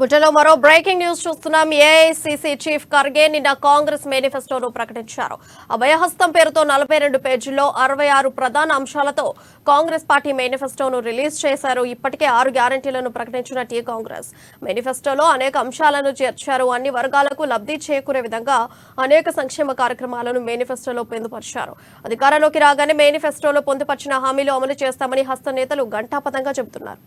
బుటలో మరో breaking news చూస్తున్నాం. AICC chief Kharge నిన్న కాంగ్రెస్ మేనిఫెస్టోను ప్రకటించారు. అభయహస్తం పేరుతో 42 పేజీల్లో 66 ప్రధాన అంశాలతో కాంగ్రెస్ పార్టీ మేనిఫెస్టోను రిలీజ్ చేశారు. ఇప్పటికే 6 గ్యారంటీలను ప్రకటించిన కాంగ్రెస్ మేనిఫెస్టోలో అనేక అంశాలను చేర్చారు. అన్ని వర్గాలకు లబ్ధి చేకూరే విధంగా అనేక సంక్షేమ కార్యక్రమాలను మేనిఫెస్టోలో పొందుపరిచారు. అధికారంలోకి రాగానే మేనిఫెస్టోలో పొందుపరిచిన హామీలు అమలు చేస్తామని హస్త నేతలు ఘంటాపథంగా చెబుతున్నారు.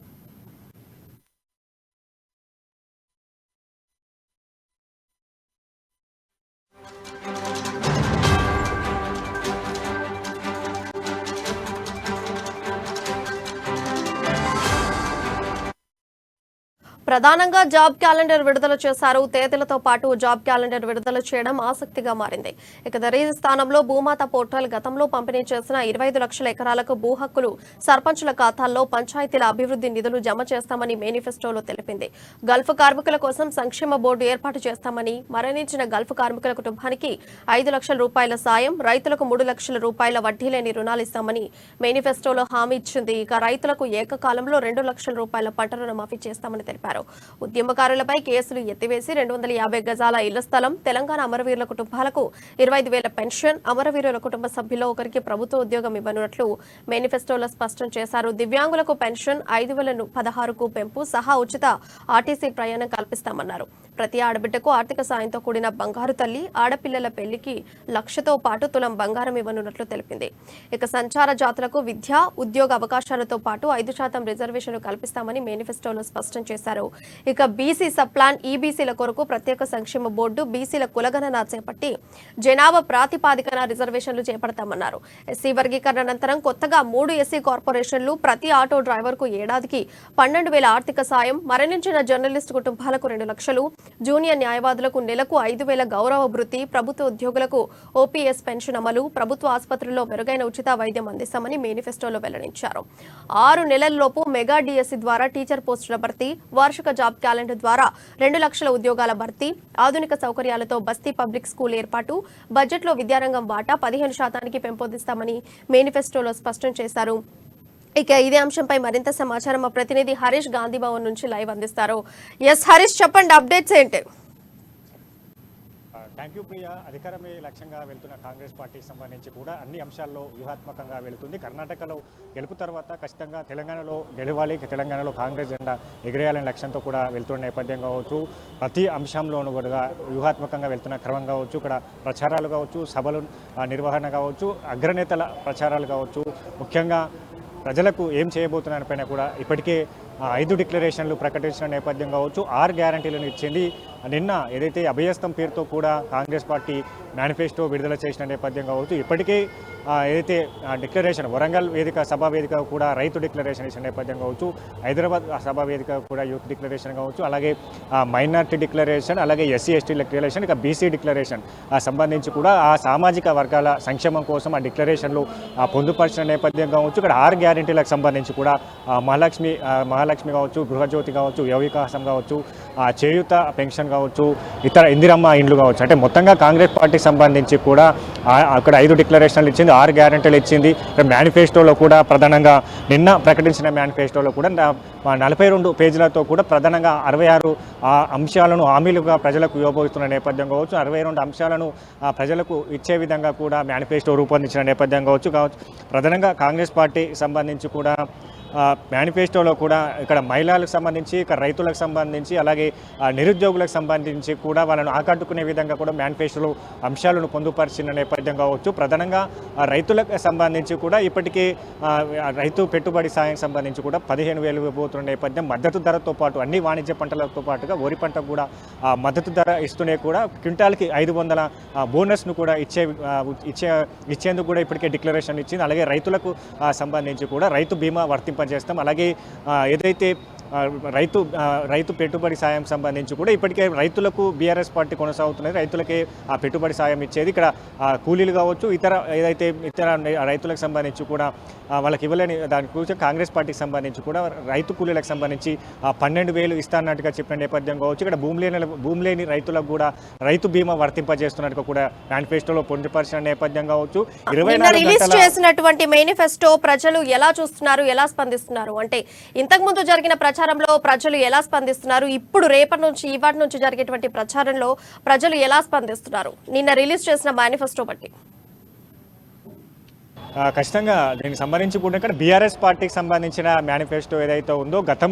ప్రధానంగా జాబ్ క్యాలెండర్ విడుదల చేశారు. తేదీలతో పాటు జాబ్ క్యాలెండర్ విడుదల చేయడం ఆసక్తిగా మారింది. ఇక దరీజ్ స్థానంలో భూమాత పోర్టల్ గతంలో పంపిణీ చేసిన 25 లక్షల ఎకరాలకు భూ హక్కులు సర్పంచుల ఖాతాల్లో పంచాయతీల అభివృద్ధి నిధులు జమ చేస్తామని మేనిఫెస్టోలో తెలిపింది. గల్ఫ్ కార్మికుల కోసం సంక్షేమ బోర్డు ఏర్పాటు చేస్తామని, మరణించిన గల్ఫ్ కార్మికుల కుటుంబానికి 5 లక్షల రూపాయల సాయం, రైతులకు 3 లక్షల రూపాయల వడ్డీ లేని రుణాలు ఇస్తామని మేనిఫెస్టోలో హామీ ఇచ్చింది. ఇక రైతులకు ఏకకాలంలో 2 లక్షల రూపాయల పంట రుణమాఫీ చేస్తామని తెలిపారు. ఉద్యమకారులపై కేసులు ఎత్తివేసి 250 గజాల ఇళ్ల స్థలం, తెలంగాణ అమరవీరుల కుటుంబాలకు 25,000 పెన్షన్, అమరవీరుల కుటుంబ సభ్యుల్లో ఒకరికి ప్రభుత్వ ఉద్యోగం ఇవ్వనున్నట్లు మేనిఫెస్టోలో స్పష్టం చేశారు. దివ్యాంగులకు పెన్షన్ 5,016కు పెంపు సహా ఉచిత ఆర్టీసీ ప్రయాణం కల్పిస్తామన్నారు. ప్రతి ఆడబిడ్డకు ఆర్థిక సాయంతో కూడిన బంగారు తల్లి, ఆడపిల్లల పెళ్లికి 1,00,000తో పాటు తులం బంగారం ఇవ్వనున్నట్లు తెలిపింది. ఇక సంచార జాతులకు విద్య, ఉద్యోగ అవకాశాలతో పాటు 5% రిజర్వేషన్ కల్పిస్తామని మేనిఫెస్టోలో స్పష్టం చేశారు. ఇక బీసీ సబ్ప్లాన్, ఈబీసీల కొరకు ప్రత్యేక సంక్షేమ బోర్డు, బీసీల కులగణన చేపట్టి జనాభా ప్రాతిపాదికన రిజర్వేషన్లు చేపడతామన్నారు. ఎస్సీ వర్గీకరణ అనంతరం కొత్తగా 3 ఎస్సీ కార్పొరేషన్లు, ప్రతి ఆటో డ్రైవర్కు ఏడాదికి 12,000 ఆర్థిక సాయం, మరణించిన జర్నలిస్టు కుటుంబాలకు 2 లక్షలు, జూనియర్ న్యాయవాదులకు నెలకు 5,000 గౌరవ భృతి, ప్రభుత్వ ఉద్యోగులకు ఓపీఎస్ పెన్షన్ అమలు, ప్రభుత్వ ఆసుపత్రుల్లో మెరుగైన ఉచిత వైద్యం అందిస్తామని మేనిఫెస్టోలో వెల్లడించారు. 6 నెలల్లోపు మెగా డిఎస్సీ ద్వారా టీచర్ పోస్టుల భర్తీ, వార్షిక జాబ్ క్యాలెండర్ ద్వారా 2 లక్షల ఉద్యోగాల భర్తీ, ఆధునిక సౌకర్యాలతో బస్తీ పబ్లిక్ స్కూల్ ఏర్పాటు, బడ్జెట్లో విద్యారంగం వాటా 15% పెంపొందిస్తామని మేనిఫెస్టోలో స్పష్టం చేశారు. ఇక ఇదే అంశంపై మరింత సమాచారం మా ప్రతినిధి హరీష్ గాంధీ భవన్ నుంచి లైవ్ అందిస్తారు. ఎస్ హరీష్, చెప్పండి, అప్డేట్స్ ఏంటి? Thank you Priya. అధికారమే లక్ష్యంగా వెళ్తున్న కాంగ్రెస్ పార్టీకి సంబంధించి కూడా అన్ని అంశాల్లో వ్యూహాత్మకంగా వెళుతుంది. కర్ణాటకలో గెలుపు తర్వాత ఖచ్చితంగా తెలంగాణలో గెలవాలి, తెలంగాణలో కాంగ్రెస్ జెండా ఎగిరేయాలనే లక్ష్యంతో కూడా వెళ్తున్న నేపథ్యం కావచ్చు, ప్రతి అంశంలోనూ కూడా వ్యూహాత్మకంగా వెళ్తున్న క్రమం కావచ్చు, ఇక్కడ ప్రచారాలు కావచ్చు, సభలు నిర్వహణ కావచ్చు, అగ్రనేతల ప్రచారాలు కావచ్చు, ముఖ్యంగా ప్రజలకు ఏం చేయబోతున్నారనిపైన కూడా ఇప్పటికే 5 డిక్లరేషన్లు ప్రకటించిన నేపథ్యం కావచ్చు, 6 గ్యారంటీలను ఇచ్చింది. నిన్న ఏదైతే అభయస్థం పేరుతో కూడా కాంగ్రెస్ పార్టీ మేనిఫెస్టో విడుదల చేసిన నేపథ్యం కావచ్చు, ఇప్పటికే ఏదైతే డిక్లరేషన్ వరంగల్ వేదిక సభా వేదిక కూడా రైతు డిక్లరేషన్ ఇచ్చిన నేపథ్యం కావచ్చు, హైదరాబాద్ సభా వేదిక కూడా యూత్ డిక్లరేషన్ కావచ్చు, అలాగే మైనార్టీ డిక్లరేషన్, అలాగే ఎస్సీ ఎస్టీ డిక్లరేషన్, ఇక బీసీ డిక్లరేషన్ సంబంధించి కూడా ఆ సామాజిక వర్గాల సంక్షేమం కోసం ఆ డిక్లరేషన్లు పొందుపరిచిన నేపథ్యం కావచ్చు. ఇక్కడ 6 గ్యారంటీలకు సంబంధించి కూడా మహాలక్ష్మి కావచ్చు, గృహజ్యోతి కావచ్చు, యువ వికాసం కావచ్చు, చేయూత పెన్షన్ కావచ్చు, ఇతర ఇందిరమ్మ ఇండ్లు కావచ్చు, అంటే మొత్తంగా కాంగ్రెస్ పార్టీకి సంబంధించి కూడా అక్కడ 5 డిక్లరేషన్లు ఇచ్చింది, 6 గ్యారంటీలు ఇచ్చింది. మేనిఫెస్టోలో కూడా ప్రధానంగా నిన్న ప్రకటించిన మేనిఫెస్టోలో కూడా 42 పేజీలతో కూడా ప్రధానంగా 66 అంశాలను హామీలుగా ప్రజలకు ఇవ్వబోతున్న నేపథ్యం కావచ్చు, 62 అంశాలను ప్రజలకు ఇచ్చే విధంగా కూడా మేనిఫెస్టో రూపొందించిన నేపథ్యం కావచ్చు. ప్రధానంగా కాంగ్రెస్ పార్టీ సంబంధించి కూడా మేనిఫెస్టోలో కూడా ఇక్కడ మహిళలకు సంబంధించి, ఇక్కడ రైతులకు సంబంధించి, అలాగే నిరుద్యోగులకు సంబంధించి కూడా వాళ్ళను ఆకట్టుకునే విధంగా కూడా మేనిఫెస్టోలో అంశాలను పొందుపరిచిన నేపథ్యం కావచ్చు. ప్రధానంగా రైతులకు సంబంధించి కూడా ఇప్పటికే రైతు పెట్టుబడి సాయం సంబంధించి కూడా 15,000 ఇవ్వబోతున్న నేపథ్యం, మద్దతు ధరతో పాటు అన్ని వాణిజ్య పంటలతో పాటుగా వరి పంటకు కూడా మద్దతు ధర ఇస్తూనే కూడా క్వింటాల్కి 500 బోనస్ను కూడా ఇచ్చేందుకు కూడా ఇప్పటికే డిక్లరేషన్ ఇచ్చింది. అలాగే రైతులకు సంబంధించి కూడా రైతు బీమా వర్తింపజేస్తాం. అలాగే ఏదైతే రైతు పెట్టుబడి సాయం సంబంధించి కూడా ఇప్పటికే రైతులకు బీఆర్ఎస్ పార్టీ కొనసాగుతున్నది, రైతులకే ఆ పెట్టుబడి సాయం ఇచ్చేది. ఇక్కడ కూలీలు కావచ్చు, ఇతర రైతులకు సంబంధించి కూడా వాళ్ళకి ఇవ్వలేని దాని గురించి కాంగ్రెస్ పార్టీకి సంబంధించి కూడా రైతు కూలీలకు సంబంధించి 12,000 ఇస్తానట్టుగా చెప్పిన నేపథ్యం కావచ్చు. ఇక్కడ భూమి లేని రైతులకు కూడా రైతు బీమా వర్తింపజేస్తున్నట్టుగా కూడా మేనిఫెస్టోలో పొందుపరిచిన నేపథ్యం కావచ్చు. 24 గంటల చేసినటువంటి మేనిఫెస్టో ప్రజలు ఎలా చూస్తున్నారు, ఎలా స్పందిస్తున్నారు? అంటే ఇంతకుముందు జరిగిన ప్రచారం ప్రచారంలో ప్రజలు ఎలా స్పందిస్తున్నారు? ఇప్పుడు రేపటి నుంచి ఇవాటి నుంచి జరిగేటువంటి ప్రచారంలో ప్రజలు ఎలా స్పందిస్తున్నారు నిన్న రిలీజ్ చేసిన మేనిఫెస్టో బట్టి? ఖచ్చితంగా దీనికి సంబంధించి కూడా ఇక్కడ బీఆర్ఎస్ పార్టీకి సంబంధించిన మేనిఫెస్టో ఏదైతే ఉందో గత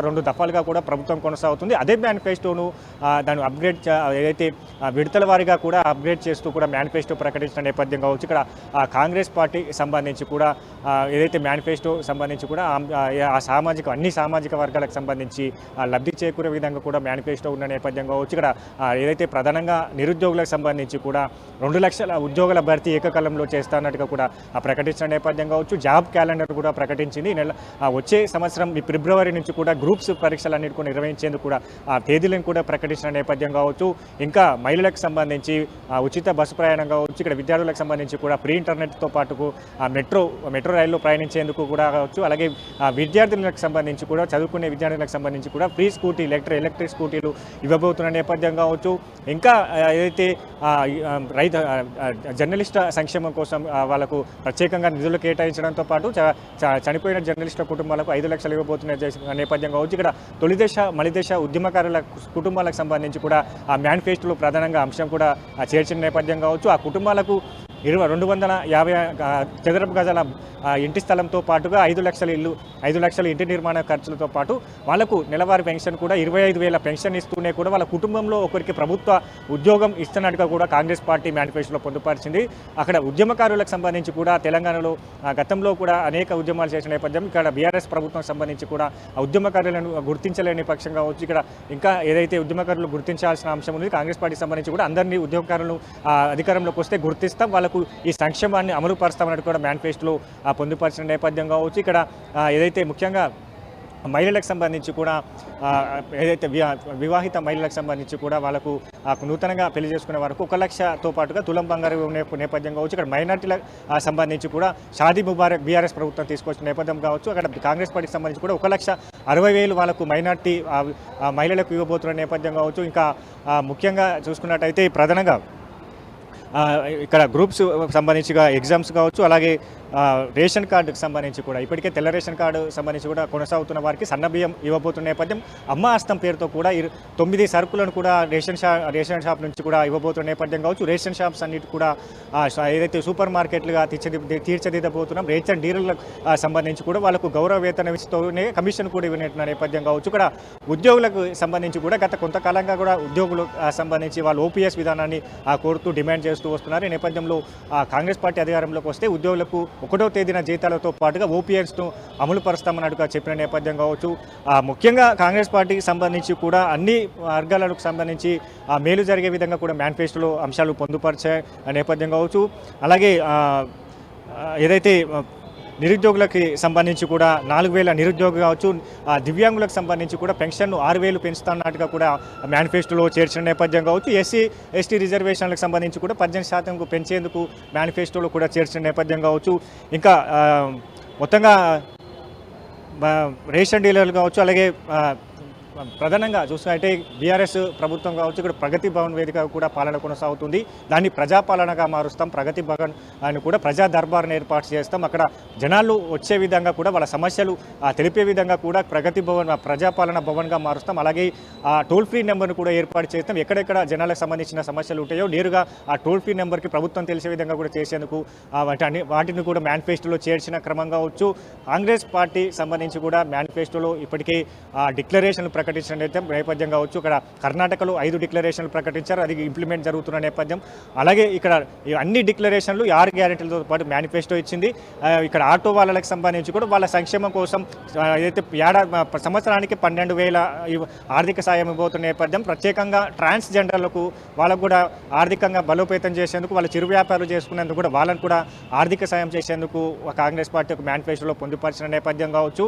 2 దఫాలుగా కూడా ప్రభుత్వం కొనసాగుతుంది. అదే మేనిఫెస్టోను దాన్ని అప్గ్రేడ్ ఏదైతే విడతల వారీగా కూడా అప్గ్రేడ్ చేస్తూ కూడా మేనిఫెస్టో ప్రకటించిన నేపథ్యం కావచ్చు. ఇక్కడ కాంగ్రెస్ పార్టీ సంబంధించి కూడా ఏదైతే మేనిఫెస్టో సంబంధించి కూడా అన్ని సామాజిక వర్గాలకు సంబంధించి లబ్ధి చేకూరే విధంగా కూడా మేనిఫెస్టో ఉన్న నేపథ్యం కావచ్చు. ఇక్కడ ఏదైతే ప్రధానంగా నిరుద్యోగులకు సంబంధించి కూడా 2 లక్షల ఉద్యోగాల భర్తీ ఏకకాలంలో చేస్తున్నట్టుగా కూడా ప్రకటించిన నేపథ్యం కావచ్చు. జాబ్ క్యాలెండర్ కూడా ప్రకటించింది. వచ్చే సంవత్సరం ఫిబ్రవరి నుంచి కూడా గ్రూప్స్ పరీక్షలన్నిటి కూడా నిర్వహించేందుకు కూడా తేదీలను కూడా ప్రకటించిన నేపథ్యం కావచ్చు. ఇంకా మహిళలకు సంబంధించి ఉచిత బస్సు ప్రయాణం కావచ్చు. ఇక్కడ విద్యార్థులకు సంబంధించి కూడా ఫ్రీ ఇంటర్నెట్తో పాటు మెట్రో రైల్లో ప్రయాణించేందుకు కూడా కావచ్చు. అలాగే విద్యార్థులకు సంబంధించి కూడా చదువుకునే విద్యార్థులకు సంబంధించి కూడా ఫ్రీ స్కూటీ ఎలక్ట్రిక్ స్కూటీలు ఇవ్వబోతున్న నేపథ్యం కావచ్చు. ఇంకా ఏదైతే జర్నలిస్టు సంక్షేమం కోసం వాళ్ళకు ప్రత్యేకంగా నిధులు కేటాయించడంతో పాటు చనిపోయిన జర్నలిస్టుల కుటుంబాలకు 5 లక్షలు ఇవ్వబోతున్న నేపథ్యం కావచ్చు. ఇక్కడ తొలిదశ మలిదశ ఉద్యమకారుల కుటుంబాలకు సంబంధించి కూడా ఆ మేనిఫెస్టోలో ప్రధానంగా అంశం కూడా చేర్చిన నేపథ్యం కావచ్చు. ఆ కుటుంబాలకు 250 చదరపు గజాల ఇంటి స్థలంతో పాటుగా 5 లక్షల ఇంటి నిర్మాణ ఖర్చులతో పాటు వాళ్ళకు నెలవారీ పెన్షన్ కూడా 25,000 పెన్షన్ ఇస్తూనే కూడా వాళ్ళ కుటుంబంలో ఒకరికి ప్రభుత్వ ఉద్యోగం ఇస్తున్నట్టుగా కూడా కాంగ్రెస్ పార్టీ మేనిఫెస్టోలో పొందుపరిచింది. అక్కడ ఉద్యమకారులకు సంబంధించి కూడా తెలంగాణలో గతంలో కూడా అనేక ఉద్యమాలు చేసిన నేపథ్యం ఇక్కడ బీఆర్ఎస్ ప్రభుత్వం సంబంధించి కూడా ఉద్యమకారులను గుర్తించలేని పక్షం కావచ్చు. ఇక్కడ ఇంకా ఏదైతే ఉద్యమకారులు గుర్తించాల్సిన అంశం ఉంది కాంగ్రెస్ పార్టీ సంబంధించి కూడా అందరినీ ఉద్యమకారులను అధికారంలోకి వస్తే గుర్తిస్తాం, వాళ్ళకు ఈ సంక్షేమాన్ని అమలు పరుస్తామన్నట్టు కూడా మేనిఫెస్టోలో పొందుపరిచిన నేపథ్యం కావచ్చు. ఇక్కడ ఏదైతే ముఖ్యంగా మహిళలకు సంబంధించి కూడా ఏదైతే వివాహిత మహిళలకు సంబంధించి కూడా వాళ్ళకు నూతనంగా పెళ్లి చేసుకునే వరకు 1 లక్షతో పాటుగా తులం బంగారు నేపథ్యం కావచ్చు. ఇక్కడ మైనార్టీలకు సంబంధించి కూడా షాదీ ముబారక్ బీఆర్ఎస్ ప్రభుత్వం తీసుకొచ్చిన నేపథ్యం కావచ్చు. అక్కడ కాంగ్రెస్ పార్టీకి సంబంధించి కూడా 1,60,000 వాళ్ళకు మైనార్టీ మహిళలకు ఇవ్వబోతున్న నేపథ్యం కావచ్చు. ఇంకా ముఖ్యంగా చూసుకున్నట్టయితే ప్రధానంగా ఇక్కడ గ్రూప్స్ సంబంధించిగా ఎగ్జామ్స్ కావచ్చు. అలాగే రేషన్ కార్డుకు సంబంధించి కూడా ఇప్పటికే తెల్ల రేషన్ కార్డు సంబంధించి కూడా కొనసాగుతున్న వారికి సన్నబియ్యం ఇవ్వబోతున్న నేపథ్యం అమ్మ హస్తం పేరుతో కూడా 9 సరుకులను కూడా రేషన్ షాప్ నుంచి కూడా ఇవ్వబోతున్న నేపథ్యం కావచ్చు. రేషన్ షాప్స్ అన్నిటి కూడా ఏదైతే సూపర్ మార్కెట్లుగా తీర్చిదిద్దబోతున్నాం. రేషన్ డీలర్లకు సంబంధించి కూడా వాళ్ళకు గౌరవ వేతనం ఇస్తూనే కమిషన్ కూడా ఇవ్వనున్న నేపథ్యం కావచ్చు. ఇక్కడ ఉద్యోగులకు సంబంధించి కూడా గత కొంతకాలంగా కూడా ఉద్యోగులు సంబంధించి వాళ్ళు ఓపీఎస్ విధానాన్ని కోరుతూ డిమాండ్ చేస్తూ వస్తున్నారు. ఈ నేపథ్యంలో కాంగ్రెస్ పార్టీ అధికారంలోకి వస్తే ఉద్యోగులకు 1వ తేదీన జీతాలతో పాటుగా ఓపీఎస్ను అమలు పరుస్తామన్నట్టుగా చెప్పిన నేపథ్యం కావచ్చు. ముఖ్యంగా కాంగ్రెస్ పార్టీకి సంబంధించి కూడా అన్ని వర్గాలకు సంబంధించి మేలు జరిగే విధంగా కూడా మేనిఫెస్టోలో అంశాలు పొందుపరిచే నేపథ్యం కావచ్చు. అలాగే ఏదైతే నిరుద్యోగులకి సంబంధించి కూడా 4,000 నిరుద్యోగం కావచ్చు. దివ్యాంగులకు సంబంధించి కూడా పెన్షన్ను 6,000 పెంచుతున్నట్టుగా కూడా మేనిఫెస్టోలో చేర్చిన నేపథ్యం కావచ్చు. ఎస్సీ రిజర్వేషన్లకు సంబంధించి కూడా 18% పెంచేందుకు మేనిఫెస్టోలో కూడా చేర్చిన నేపథ్యం కావచ్చు. ఇంకా మొత్తంగా రేషన్ డీలర్లు కావచ్చు. అలాగే ప్రధానంగా చూసుకుంటే బీఆర్ఎస్ ప్రభుత్వం కావచ్చు. ఇక్కడ ప్రగతి భవన్ వేదిక కూడా పాలన కొనసాగుతుంది. దాన్ని ప్రజాపాలనగా మారుస్తాం. ప్రగతి భవన్ అని కూడా ప్రజా దర్బార్ను ఏర్పాటు చేస్తాం. అక్కడ జనాలు వచ్చే విధంగా కూడా వాళ్ళ సమస్యలు తెలిపే విధంగా కూడా ప్రగతి భవన్ ప్రజాపాలన భవన్గా మారుస్తాం. అలాగే టోల్ ఫ్రీ నెంబర్ను కూడా ఏర్పాటు చేస్తాం. ఎక్కడెక్కడ జనాలకు సంబంధించిన సమస్యలు ఉంటాయో నేరుగా ఆ టోల్ ఫ్రీ నెంబర్కి ప్రభుత్వం తెలిసే విధంగా కూడా చేసేందుకు వాటిని కూడా మేనిఫెస్టోలో చేర్చిన క్రమం కావచ్చు. కాంగ్రెస్ పార్టీ సంబంధించి కూడా మేనిఫెస్టోలో ఇప్పటికే డిక్లరేషన్లు ప్రకటించిన నేపథ్యం కావచ్చు. ఇక్కడ కర్ణాటకలో 5 డిక్లరేషన్లు ప్రకటించారు. అది ఇంప్లిమెంట్ జరుగుతున్న నేపథ్యం. అలాగే ఇక్కడ అన్ని డిక్లరేషన్లు 6 గ్యారెంటీలతో పాటు మేనిఫెస్టో ఇచ్చింది. ఇక్కడ ఆటో వాళ్ళకి సంబంధించి కూడా వాళ్ళ సంక్షేమం కోసం ఏదైతే సంవత్సరానికి 12,000 ఆర్థిక సాయం ఇవ్వబోతున్న నేపథ్యం. ప్రత్యేకంగా ట్రాన్స్జెండర్లకు వాళ్ళకు కూడా ఆర్థికంగా బలోపేతం చేసేందుకు వాళ్ళ చిరు వ్యాపారాలు చేసుకునేందుకు కూడా వాళ్ళని కూడా ఆర్థిక సాయం చేసేందుకు కాంగ్రెస్ పార్టీ ఒక మేనిఫెస్టోలో పొందుపరిచిన నేపథ్యం కావచ్చు.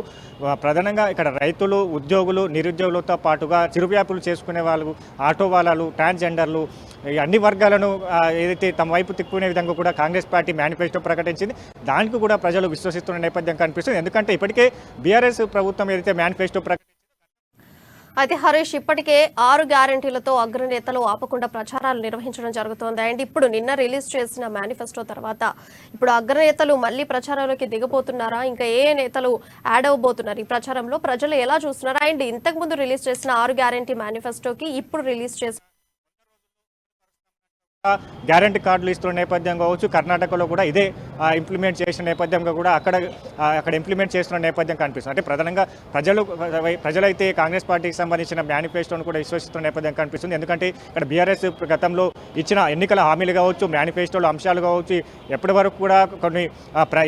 ప్రధానంగా ఇక్కడ రైతులు, ఉద్యోగులు, నిరుద్యోగులతో పాటుగా చిరు వ్యాపారులు చేసుకునే వాళ్ళు, ఆటో వాళ్ళు, ట్రాన్స్జెండర్లు అన్ని వర్గాలను ఏదైతే తమ వైపు తిప్పుకునే విధంగా కూడా కాంగ్రెస్ పార్టీ మేనిఫెస్టో ప్రకటించింది. దానికి కూడా ప్రజలు విశ్వసిస్తున్న నేపథ్యం కనిపిస్తుంది. ఎందుకంటే ఇప్పటికే బీఆర్ఎస్ ప్రభుత్వం ఏదైతే మేనిఫెస్టో అయితే హరీష్ ఇప్పటికే 6 గ్యారంటీలతో అగ్రనేతలు ఆపకుండా ప్రచారాలు నిర్వహించడం జరుగుతోంది. అండ్ ఇప్పుడు నిన్న రిలీజ్ చేసిన మేనిఫెస్టో తర్వాత ఇప్పుడు అగ్రనేతలు మళ్ళీ ప్రచారంలోకి దిగబోతున్నారా? ఇంకా ఏ నేతలు యాడ్ అవబోతున్నారు ఈ ప్రచారంలో? ప్రజలు ఎలా చూస్తున్నారు? అండ్ ఇంతకు ముందు రిలీజ్ చేసిన 6 గ్యారంటీ మేనిఫెస్టోకి ఇప్పుడు రిలీజ్ చేసిన గ్యారంటీ కార్డులు ఇస్తున్న నేపథ్యం కావచ్చు, కర్ణాటకలో కూడా ఇదే ఇంప్లిమెంట్ చేసిన నేపథ్యంగా కూడా అక్కడ ఇంప్లిమెంట్ చేస్తున్న నేపథ్యం కనిపిస్తుంది. అంటే ప్రధానంగా ప్రజలైతే కాంగ్రెస్ పార్టీకి సంబంధించిన మేనిఫెస్టోను కూడా విశ్వసిస్తున్న నేపథ్యం కనిపిస్తుంది. ఎందుకంటే ఇక్కడ బీఆర్ఎస్ గతంలో ఇచ్చిన ఎన్నికల హామీలు కావచ్చు, మేనిఫెస్టోలో అంశాలు కావచ్చు, ఎప్పటి వరకు కూడా కొన్ని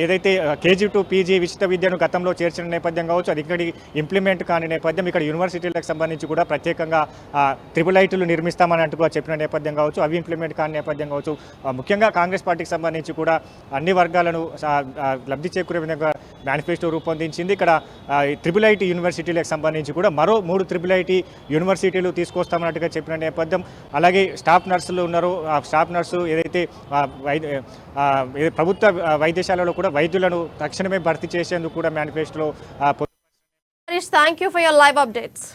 ఏదైతే కేజీ టు పీజీ ఉచిత విద్యను గతంలో చేర్చిన నేపథ్యం కావచ్చు, అది ఇక్కడి ఇంప్లిమెంట్ కాని నేపథ్యం, ఇక్కడ యూనివర్సిటీలకు సంబంధించి కూడా ప్రత్యేకంగా ట్రిపుల్ ఐటీలు నిర్మిస్తామని అంటూ చెప్పిన నేపథ్యం కావచ్చు, అవి ఇంప్లిమెంట్ నేపథ్యం కావచ్చు, ముఖ్యంగా కాంగ్రెస్ పార్టీకి సంబంధించి కూడా అన్ని వర్గాలను లబ్ధి చేకూరే విధంగా మేనిఫెస్టో రూపొందించింది. ఇక్కడ ట్రిపుల్ ఐటీ యూనివర్సిటీలకు సంబంధించి కూడా మరో 3 ట్రిపుల్ ఐటీ యూనివర్సిటీలు తీసుకొస్తామన్నట్టుగా చెప్పిన నేపథ్యం. అలాగే స్టాఫ్ నర్సులు ఉన్నారు, ఆ స్టాఫ్ నర్సు ఏదైతే ప్రభుత్వ వైద్యశాలలో కూడా వైద్యులను తక్షణమే భర్తీ చేసేందుకు కూడా మేనిఫెస్టోలో. Harish, thank you for your live updates.